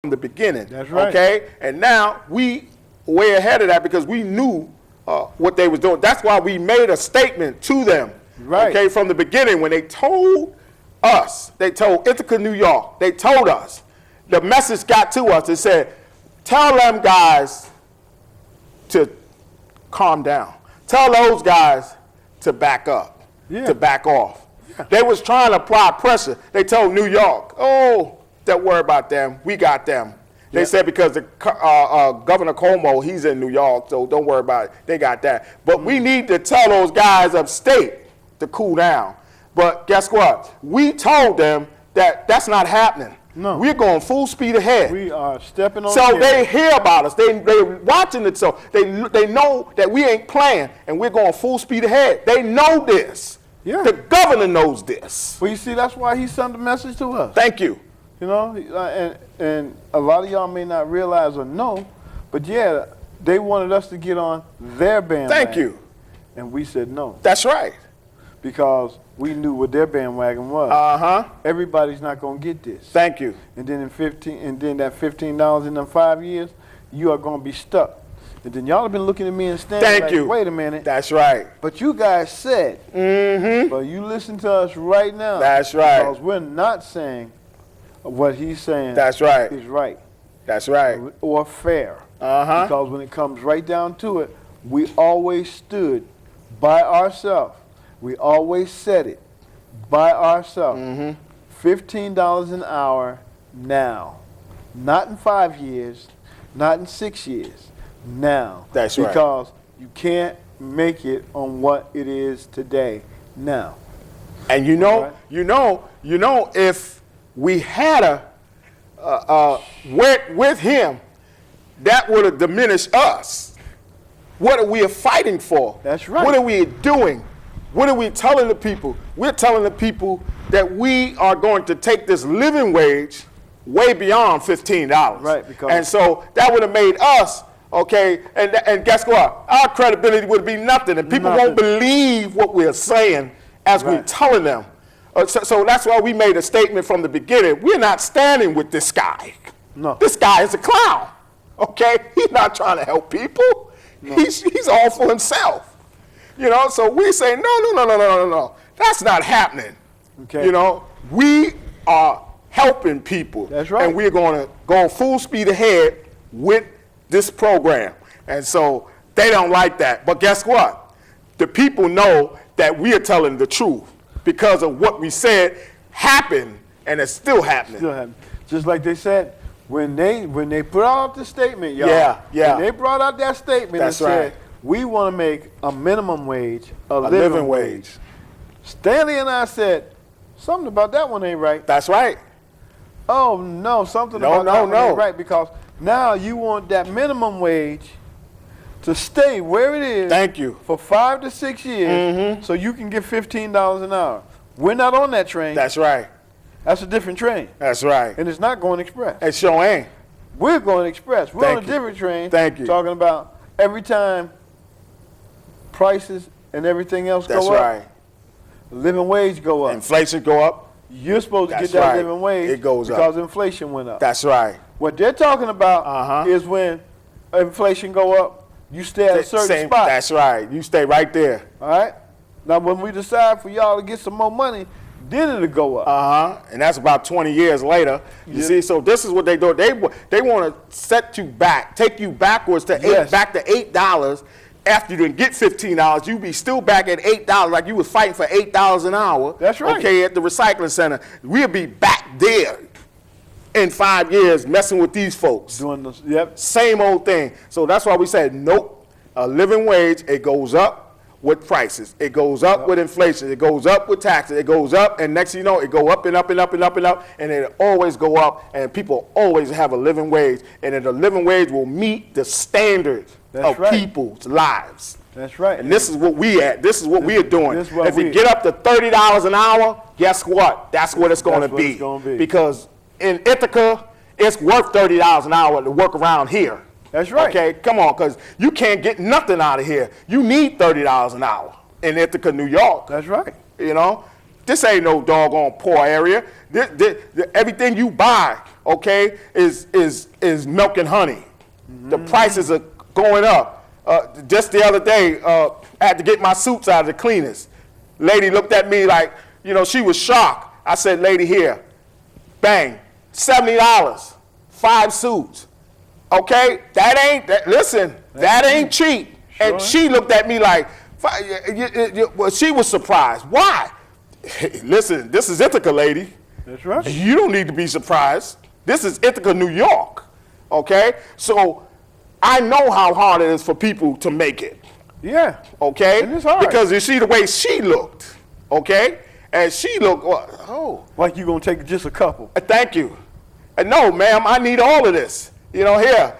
from the beginning. That's right. Okay, and now we way ahead of that because we knew what they was doing. That's why we made a statement to them. Right. Okay, from the beginning when they told us, they told Ithaca, New York, they told us, the message got to us. It said, tell them guys to calm down. Tell those guys to back up, to back off. Yeah. They was trying to apply pressure. They told New York, oh, don't worry about them. We got them. They said because the Governor Cuomo, he's in New York, so don't worry about it. They got that. But we need to tell those guys upstate to cool down. But guess what? We told them that that's not happening. No. We're going full speed ahead. We are stepping on So the they hear about us. They're watching it, so they know that we ain't playing, and we're going full speed ahead. They know this. Yeah. The governor knows this. Well, you see, that's why he sent the message to us. Thank you. You know, and a lot of y'all may not realize or know, but yeah, they wanted us to get on their bandwagon. Thank you. And we said no. That's right. Because we knew what their bandwagon was. Uh-huh. Everybody's not going to get this. Thank you. And then that $15 in them 5 years, you are going to be stuck. And then y'all have been looking at me and standing Thank like, you. wait a minute. That's right. But you guys said. Mm-hmm. But you listen to us right now. That's right. Because we're not saying what he's saying That's right. is right. That's right. Or fair. Uh-huh. Because when it comes right down to it, we always stood by ourselves. We always said it by ourselves. Mm-hmm. $15 an hour now. Not in 5 years, not in 6 years. Now. That's right. Because you can't make it on what it is today. Now. And you know, if we had went with him, that would have diminished us. What are we fighting for? That's right. What are we doing? What are we telling the people? We're telling the people that we are going to take this living wage way beyond $15. Right. Because and so that would have made us, okay, and guess what? Our credibility would be nothing, and people won't believe what we're saying as we're telling them. So that's why we made a statement from the beginning. We're not standing with this guy. No. This guy is a clown, okay? He's not trying to help people. No. He's all for himself. You know, so we say, no. That's not happening. Okay. You know, we are helping people. That's right. And we're going to go full speed ahead with this program. And so they don't like that. But guess what? The people know that we are telling the truth because of what we said happened, and it's still happening. Still happening. Just like they said, when they put out the statement, y'all. Yeah. When they brought out that statement and said, we want to make a minimum wage a living wage. Stanley and I said, something about that one ain't right. That's right. Oh, no, something about that one ain't right, because now you want that minimum wage to stay where it is. Thank you. For 5 to 6 years, so you can get $15 an hour. We're not on that train. That's right. That's a different train. That's right. And it's not going express. It sure ain't. We're going express. We're on a different train. Thank you. Talking about every time prices and everything else go up. That's right. Living wage go up. Inflation go up. You're supposed to get that living wage. It goes because up. inflation went up. That's right. What they're talking about is when inflation go up, you stay at a certain spot. That's right. You stay right there. All right? Now, when we decide for y'all to get some more money, then it'll go up. And that's about 20 years later. You see, so this is what they do. They want to set you back, take you backwards to back to $8. After you didn't get $15, you be still back at $8 like you was fighting for $8 an hour. That's right. Okay, at the recycling center. We'll be back there in 5 years messing with these folks. Doing this, Same old thing. So that's why we said, nope, a living wage, it goes up with prices. It goes up with inflation. It goes up with taxes. It goes up, and next thing you know, it go up and up and up and up and up, and it always go up, and people always have a living wage, and then the living wage will meet the standards of people's lives. That's right. And this is what we at. This is what we are doing. If we get up to $30 an hour, guess what? That's what it's going to be. Because in Ithaca, it's worth $30 an hour to work around here. That's right. Okay, come on, because you can't get nothing out of here. You need $30 an hour in Ithaca, New York. That's right. You know, This ain't no doggone poor area. Everything you buy, okay, is milk and honey. The prices are going up. Just the other day, I had to get my suits out of the cleaners. Lady looked at me like, she was shocked. I said, lady, here, bang, $70, 5 suits. Okay, that ain't cheap. Sure. And she looked at me like, well, she was surprised. Why? Hey, listen, this is Ithaca, lady. That's right. You don't need to be surprised. This is Ithaca, New York. Okay? So I know how hard it is for people to make it. Yeah. Okay? And it's hard. Because you see the way she looked. Okay? And she looked, like you're going to take just a couple. Thank you. No, ma'am, I need all of this. Here,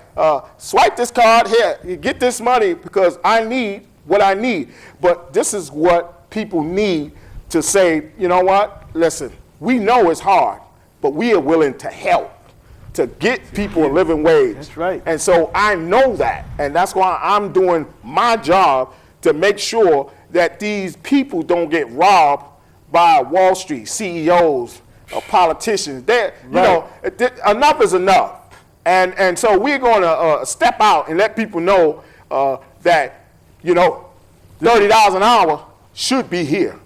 swipe this card. Here, you get this money because I need what I need. But this is what people need to say, you know what? Listen, we know it's hard, but we are willing to help to get people a living wage. That's right. And so I know that, and that's why I'm doing my job to make sure that these people don't get robbed by Wall Street CEOs or politicians. Enough is enough. And so we're going to step out and let people know that, $30 an hour should be here.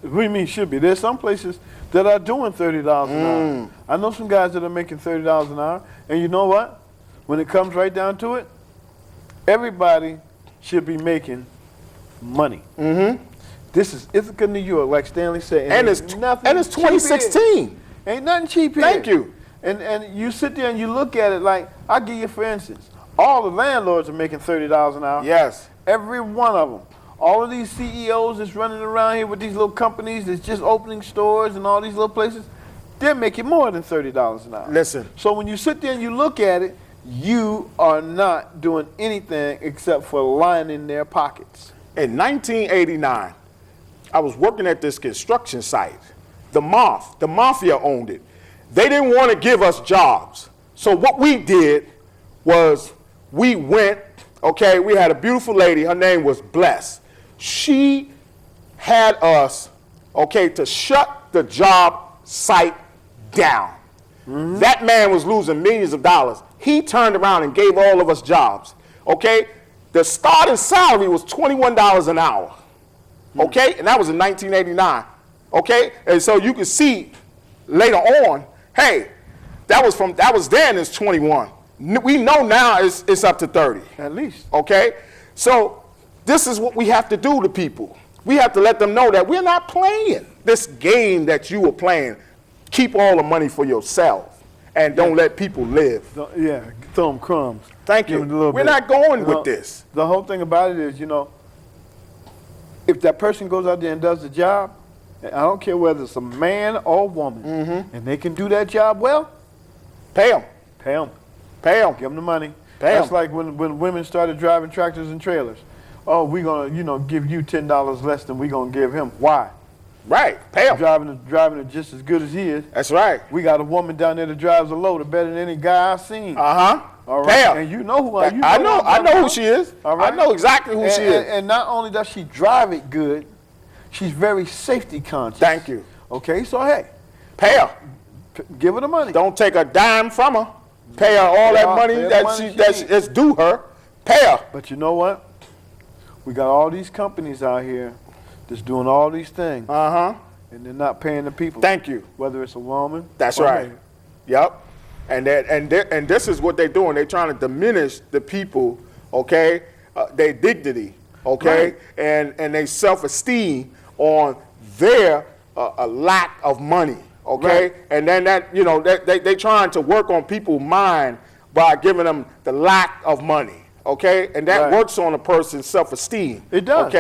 What do you mean should be? There's some places that are doing $30 an hour. I know some guys that are making $30 an hour. And you know what? When it comes right down to it, everybody should be making money. Mm-hmm. This is Ithaca, New York, like Stanley said. And it's 2016. Ain't nothing cheap here. Thank you. And you sit there and you look at it like, I'll give you for instance, all the landlords are making $30 an hour. Yes. Every one of them. All of these CEOs that's running around here with these little companies that's just opening stores and all these little places, they're making more than $30 an hour. Listen. So when you sit there and you look at it, you are not doing anything except for lining their pockets. In 1989, I was working at this construction site. The mafia owned it. They didn't want to give us jobs. So what we did was we went, we had a beautiful lady. Her name was Bless. She had us, to shut the job site down. Mm-hmm. That man was losing millions of dollars. He turned around and gave all of us jobs. The starting salary was $21 an hour. Mm-hmm. And that was in 1989. And so you can see later on, hey, that was then it's 21. We know now it's up to 30. At least. So this is what we have to do to people. We have to let them know that we're not playing this game that you were playing. Keep all the money for yourself and don't let people live. Throw them crumbs. Thank you. We're not going with this. The whole thing about it is, if that person goes out there and does the job, I don't care whether it's a man or a woman, and they can do that job well, pay them. Pay them. Pay them. Give them the money. Pay That's them. like when women started driving tractors and trailers. Oh, we're going to, give you $10 less than we're going to give him. Why? Right. Pay him. Driving it just as good as he is. That's right. We got a woman down there that drives a loader better than any guy I've seen. Uh-huh. All right. Pay her. And you know who I am. I know who she is. All right. I know exactly who she is. And not only does she drive it good, she's very safety conscious. Thank you. So hey. Pay her. Give her the money. Don't take a dime from her. Pay her all that money that's due her. Pay her. But you know what? We got all these companies out here that's doing all these things. Uh-huh. And they're not paying the people. Thank you. Whether it's a woman. That's right. Yep. And this is what they're doing. They're trying to diminish the people, their dignity, Right. and their self-esteem on their a lack of money, Right. And then they trying to work on people's mind by giving them the lack of money, and that works on a person's self-esteem. It does.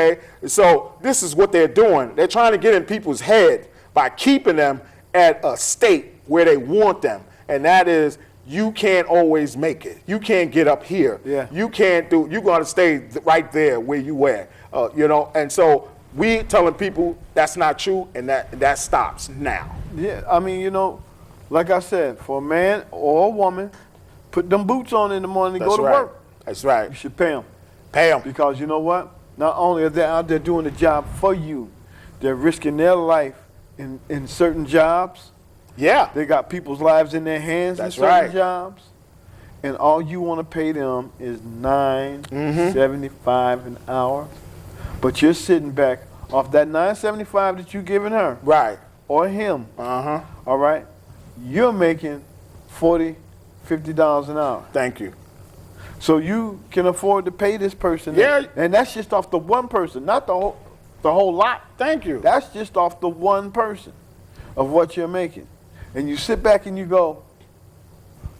So this is what they're doing. They're trying to get in people's head by keeping them at a state where they want them, and that is you can't always make it. You can't get up here. Yeah. You can't do. You got to stay right there where you at. And so we telling people that's not true, and that stops now. Yeah, I mean, like I said, for a man or a woman, put them boots on in the morning and go to work. That's right. You should pay them. Pay them. Because you know what? Not only are they out there doing the job for you, they're risking their life in certain jobs. Yeah. They got people's lives in their hands That's in certain right. jobs. And all you want to pay them is $9.75 an hour. But you're sitting back off that $9.75 that you're giving her. Right. Or him. Uh-huh. All right? You're making $40, $50 an hour. Thank you. So you can afford to pay this person. Yeah. And that's just off the one person, not the whole lot. Thank you. That's just off the one person of what you're making. And you sit back and you go,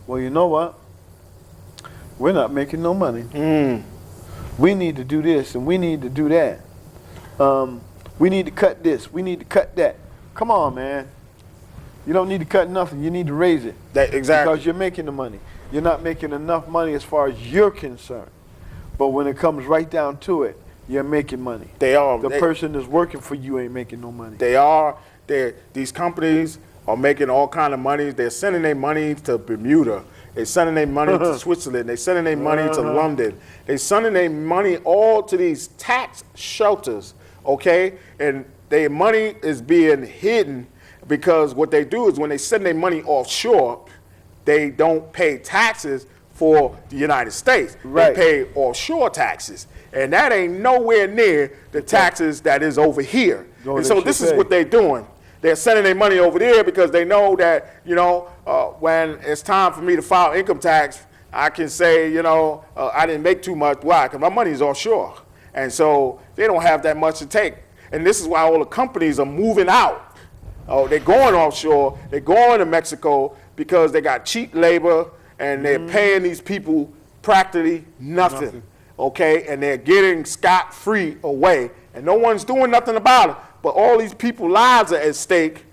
well, you know what? We're not making no money. We need to do this and we need to do that. We need to cut this. We need to cut that. Come on, man. You don't need to cut nothing. You need to raise it. Exactly. Because you're making the money. You're not making enough money as far as you're concerned. But when it comes right down to it, you're making money. They are. The person that's working for you ain't making no money. They are. These companies are making all kind of money. They're sending their money to Bermuda. They're sending their money to Switzerland. They're sending their money to London. They're sending their money all to these tax shelters, okay? And their money is being hidden because what they do is when they send their money offshore, they don't pay taxes for the United States. Right. They pay offshore taxes. And that ain't nowhere near the taxes that is over here. No, and so this is what they're doing. They're sending their money over there because they know that, when it's time for me to file income tax, I can say, I didn't make too much. Why? Because my money is offshore. And so they don't have that much to take. And this is why all the companies are moving out. They're going offshore. They're going to Mexico because they got cheap labor and they're paying these people practically nothing. Okay? And they're getting scot-free away. And no one's doing nothing about it. But all these people's lives are at stake,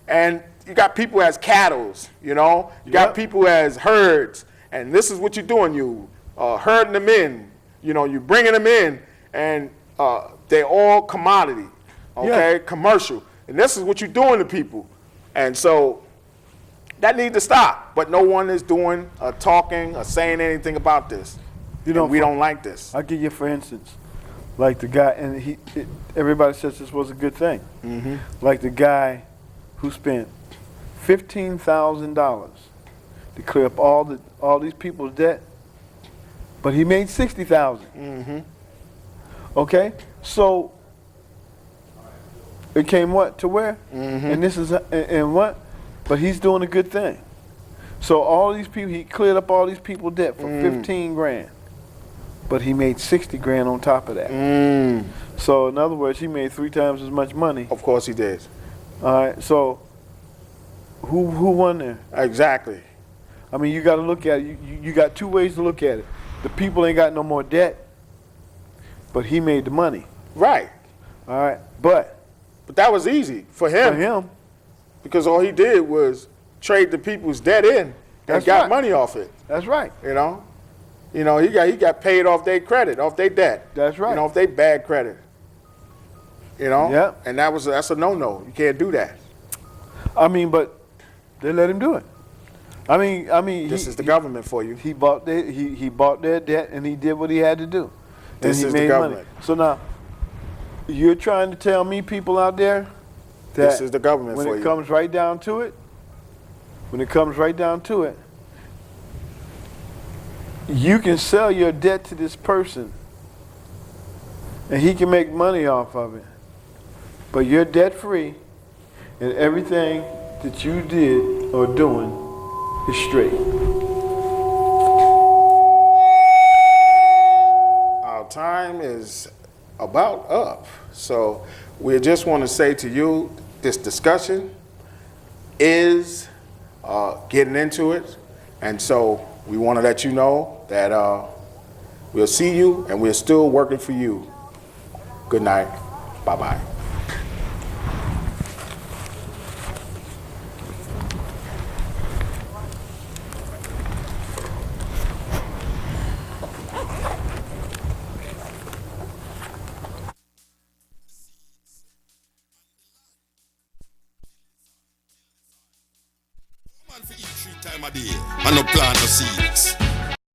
and you got people as cattle, you got people as herds, and this is what you're doing. You herding them in, you bringing them in, and they're all commodity, okay, commercial. And this is what you're doing to people. And so that needs to stop. But no one is doing talking or saying anything about this. We don't like this. I'll give you, for instance, like the guy, and everybody says this was a good thing. Like the guy who spent $15,000 to clear up all these people's debt, but he made $60,000. Okay, so it came what to where, and this is and what, but he's doing a good thing. So all these people, he cleared up all these people's debt for 15 grand. But he made 60 grand on top of that. So in other words, he made 3 times as much money. Of course he did. All right, so who won there? Exactly. I mean, you got to look at it. You got 2 ways to look at it. The people ain't got no more debt, but he made the money. Right. All right, but that was easy for him. For him. Because all he did was trade the people's debt in and got money off it. That's right. He got paid off their credit, off their debt. That's right. Off their bad credit. Yep. And that's a no-no. You can't do that. I mean, but they let him do it. I mean, this is the government for you. He bought their debt and he did what he had to do. This is the government. Money. So now, you're trying to tell me, people out there, that this is the government for you. When it comes right down to it, you can sell your debt to this person and he can make money off of it. But you're debt free and everything that you did or doing is straight. Our time is about up. So we just want to say to you, this discussion is getting into it. And so we want to let you know that we'll see you and we're still working for you. Good night. Bye-bye. Man for eat 3 times a day and no plant no seeds.